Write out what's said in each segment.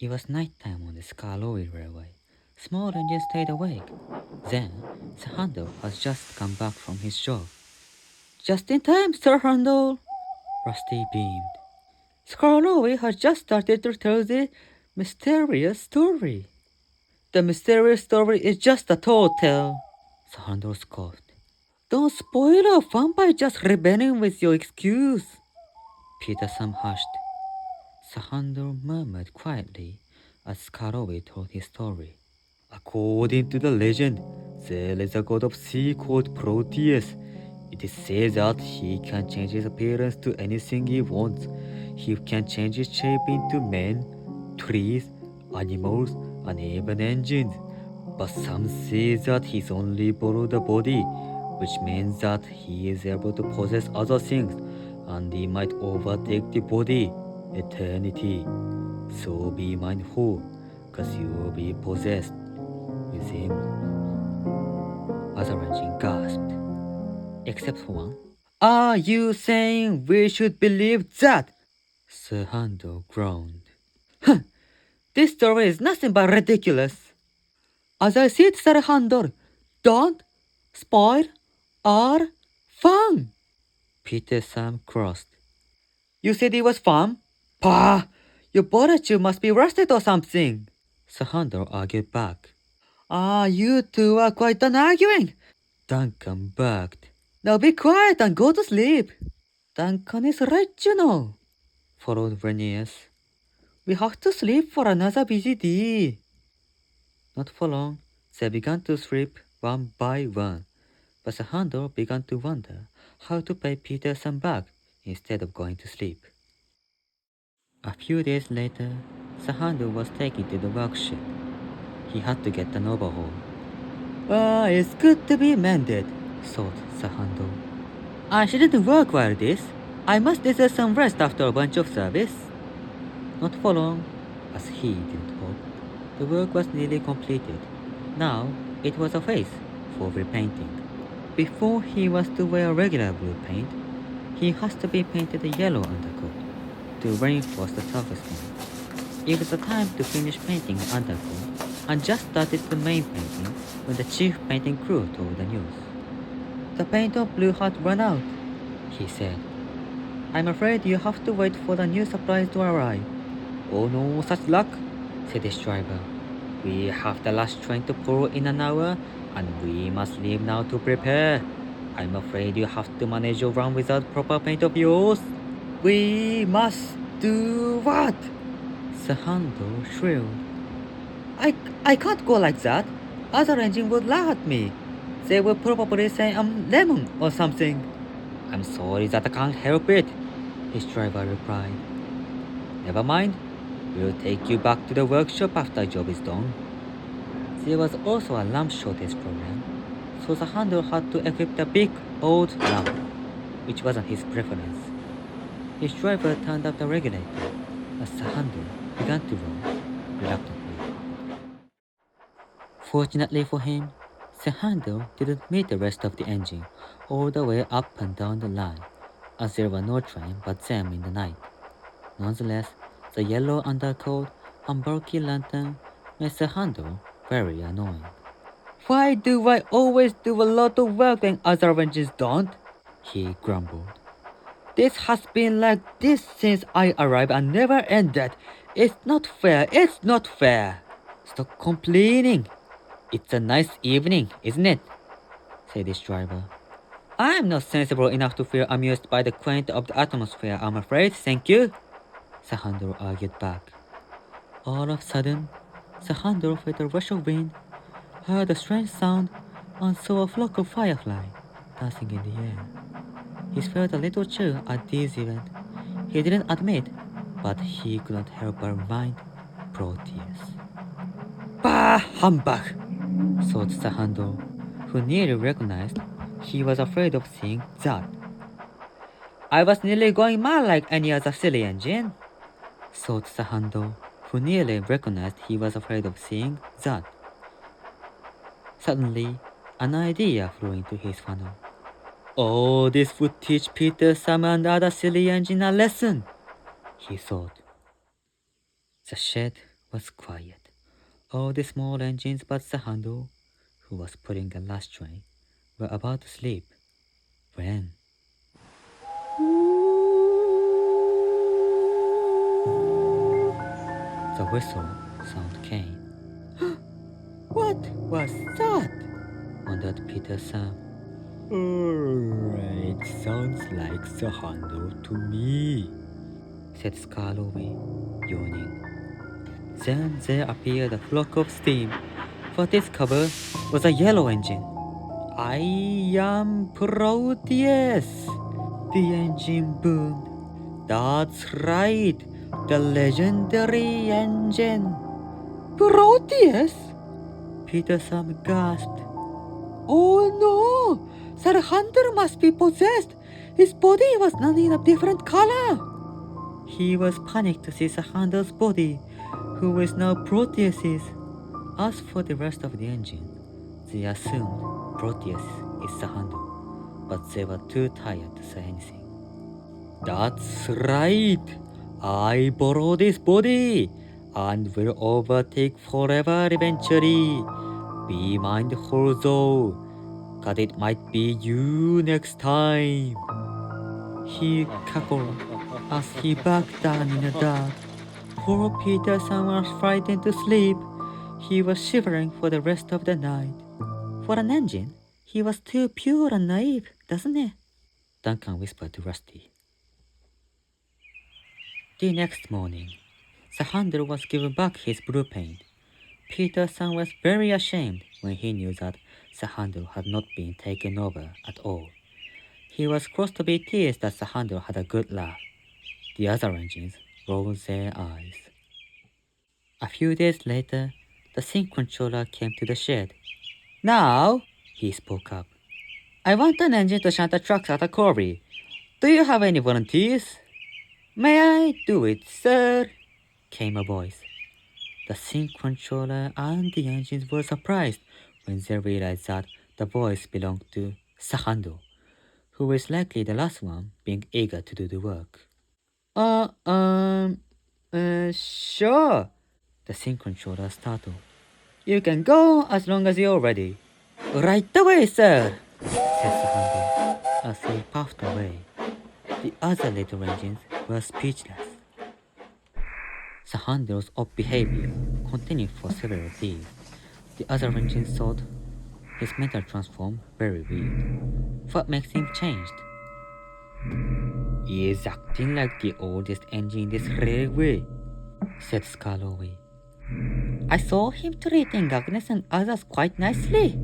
It was nighttime on the Skarloey railway. Small engine stayed awake. Then, Sir Handel has just come back from his job. Just in time, Sir Handel! Rusty beamed. Skarloey has just started to tell the mysterious story. The mysterious story is just a tall tale, Sir Handel scoffed. Don't spoil our fun by just rebelling with your excuse. Peter Sam hushed. Sir Handel murmured quietly as Skarloey told his story. According to the legend, there is a god of sea called Proteus. It is said that he can change his appearance to anything he wants. He can change his shape into men, trees, animals, and even engines. But some say that he's only borrowed a body, which means that he is able to possess other things, and he might overtake the body. Eternity. So be mindful, cause you will be possessed with him. Other engine gasped. Except for one. Are you saying we should believe that? Sir Handel groaned. Huh! This story is nothing but ridiculous. As I said, Sir Handel, don't spoil our fun. Peter Sam crossed. You said it was fun? Pah! Your barbecue must be rusted or something. Sir Handel argued back. Ah, you two are quite done arguing. Duncan barked. Now be quiet and go to sleep. Duncan is right, you know, followed Renius. We have to sleep for another busy day. Not for long, they began to sleep one by one, but the handler began to wonder how to pay Peter some back instead of going to sleep. A few days later, the handler was taken to the workshop. He had to get an overhaul. Ah, it's good to be mended, thought the handler. I shouldn't work while this. I must deserve some rest after a bunch of service. Not for long, as he didn't hope. The work was nearly completed. Now it was a phase for repainting. Before he was to wear regular blue paint, he has to be painted a yellow undercoat to reinforce the surface skin. It was the time to finish painting the undercoat and just started the main painting when the chief painting crew told the news. The paint of blue had run out, he said. I'm afraid you have to wait for the new supplies to arrive. Oh no, such luck, said his driver. We have the last train to pull in an hour, and we must leave now to prepare. I'm afraid you have to manage your run without proper paint of yours. We must do what? The handle shrilled. I can't go like that. Other engine would laugh at me. They will probably say I'm lemon or something. I'm sorry that I can't help it, his driver replied. Never mind. We'll take you back to the workshop after the job is done. There was also a lamp shortage problem, so the handler had to equip the big old lamp, which wasn't his preference. His driver turned up the regulator as the handler began to run reluctantly. Fortunately for him, the handle didn't meet the rest of the engine all the way up and down the line, as there were no train but them in the night. Nonetheless, the yellow undercoat and bulky lantern made the handle very annoying. Why do I always do a lot of work when other engines don't? He grumbled. This has been like this since I arrived and never ended. It's not fair, it's not fair. Stop complaining. It's a nice evening, isn't it? Said his driver. I'm not sensible enough to feel amused by the quaint of the atmosphere, I'm afraid, thank you. The handler argued back. All of a sudden, the handler felt a rush of wind, heard a strange sound, and saw a flock of fireflies dancing in the air. He felt a little chill at this event. He didn't admit, but he couldn't help but remind Proteus. Bah, humbug! Thought the handler, who nearly recognized he was afraid of seeing that. I was nearly going mad like any other silly engine, thought the handler, who nearly recognized he was afraid of seeing that. Suddenly, an idea flew into his funnel. Oh, this would teach Peter, Sam, and other silly engine a lesson, he thought. The shed was quiet. All the small engines but the Handel, who was pulling the last train, were about to sleep. When the whistle sound came. What was that? Wondered Peter Sam. It sounds like the Handel to me, said Skarloey, yawning. Then there appeared a flock of steam, for this cover was a yellow engine. I am Proteus, the engine boomed. That's right, the legendary engine. Proteus? Peter Sam gasped. Oh no! That hunter must be possessed! His body was not in a different color! He was panicked to see the hunter's body, who was now Proteus's. As for the rest of the engine, they assumed Proteus is the hunter, but they were too tired to say anything. That's right! I borrow this body, and will overtake forever eventually. Be mindful though, cause it might be you next time. He cackled as he backed down in the dark. Poor Peter Sam was frightened to sleep. He was shivering for the rest of the night. For an engine, he was too pure and naive, doesn't he? Duncan whispered to Rusty. The next morning, the handler was given back his blue paint. Peter Sam was very ashamed when he knew that the handle had not been taken over at all. He was cross to be teased that the handle had a good laugh. The other engines rolled their eyes. A few days later, the sync controller came to the shed. Now, he spoke up, I want an engine to shunt the trucks at a quarry. Do you have any volunteers? May I do it, sir? Came a voice. The sync controller and the engines were surprised when they realized that the voice belonged to Sahandel, who was likely the last one being eager to do the work. Sure, the sync controller startled. You can go as long as you're ready. Right away, sir, said Sahandel as he puffed away. The other little engines were speechless. Sahandel's odd behavior continued for several days. The other engines thought his mental transform very weird. What makes him changed? He is acting like the oldest engine in this railway, said Skarloey. I saw him treating Agnes and others quite nicely,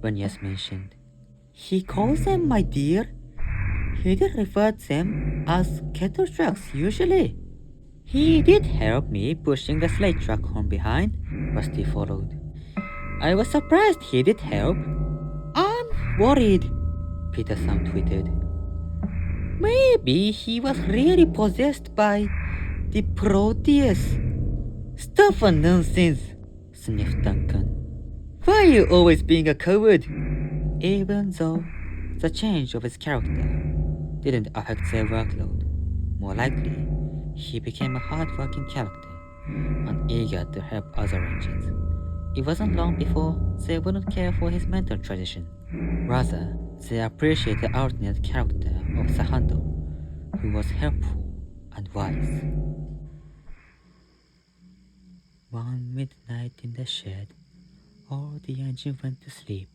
Bernier mentioned. He calls them my dear. He did refer to them as cattle trucks usually. He did help me pushing the sleigh truck home behind, Rusty followed. I was surprised he did help. I'm worried, Peter Sam tweeted. Maybe he was really possessed by the Proteus. Stuff and nonsense, sniffed Duncan. Why are you always being a coward? Even though the change of his character didn't affect their workload, more likely, he became a hard-working character and eager to help other engines. It wasn't long before they wouldn't care for his mental tradition. Rather, they appreciated the alternate character of Sahandel, who was helpful and wise. One midnight in the shed, all the engines went to sleep,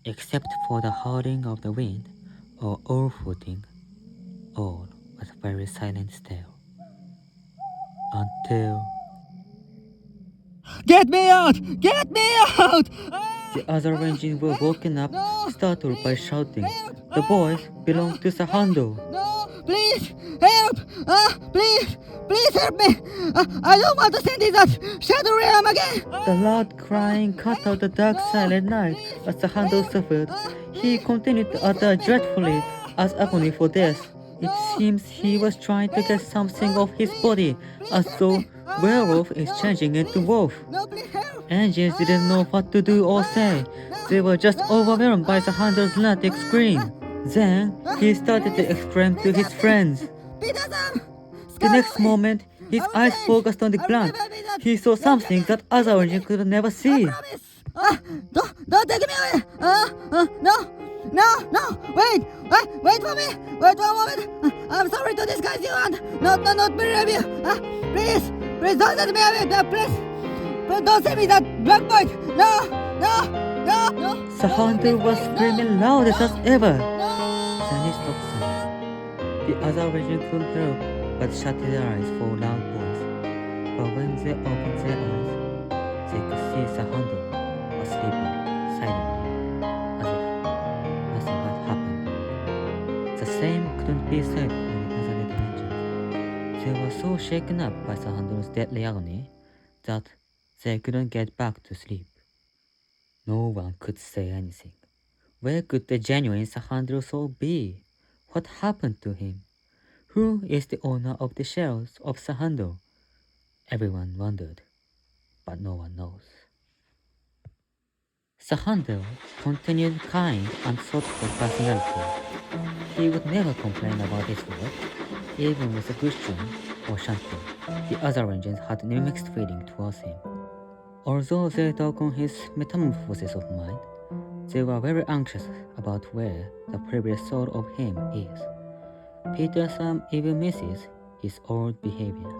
except for the howling of the wind or oar-footing. All was very silent still. Until... Get me out! Get me out! The other engines were woken up, startled by shouting. The boys belonged to Sahandel. No, please, help! Please help me! I don't want to send in that shadow realm again! The loud crying cut out the dark silent night as Sahandel suffered. He continued to utter dreadfully as agony for death. It seems he was trying to get something off his body, as though werewolf is changing into wolf. Engines didn't know what to do or say. They were just overwhelmed by the handle's lunatic scream. Then he started to exclaim to his friends. The next moment, His eyes focused on the ground. He saw something that other origin could never see. Don't take me away! No! Wait for me! Wait one moment! I'm sorry to disguise you and not believe you! Please don't let me away! Please don't send me that black boy! No! The hunter was screaming loudest as ever. Then he stopped singing. The other origin couldn't help but shut their eyes for loud voice. But when they opened their eyes, they could see the hunter was sleeping silently, as if nothing had happened. The same couldn't be said for the other little angels. They were so shaken up by the hunter's deadly agony that they couldn't get back to sleep. No one could say anything. Where could the genuine Sahandro soul be? What happened to him? Who is the owner of the shells of Sahandro? Everyone wondered, but no one knows. Sahandro continued kind and thoughtful personality. He would never complain about his work, even with G.W.shunter or Shunter. The other engines had no mixed feeling towards him. Although they talk on his metamorphosis of mind, they were very anxious about where the previous soul of him is. Peter even misses his old behavior,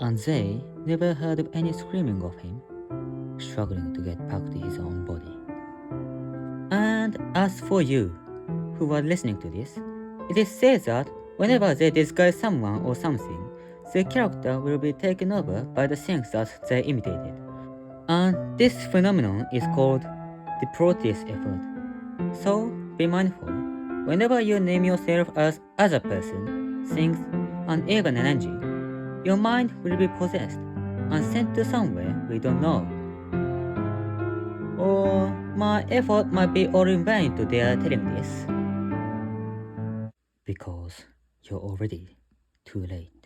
and they never heard of any screaming of him, struggling to get back to his own body. And as for you, who are listening to this, it is said that whenever they disguise someone or something, their character will be taken over by the things that they imitated. And this phenomenon is called the Proteus effect. So be mindful. Whenever you name yourself as other person, things, and even an energy, your mind will be possessed and sent to somewhere we don't know. Or my effort might be all in vain to dare telling this. Because you're already too late.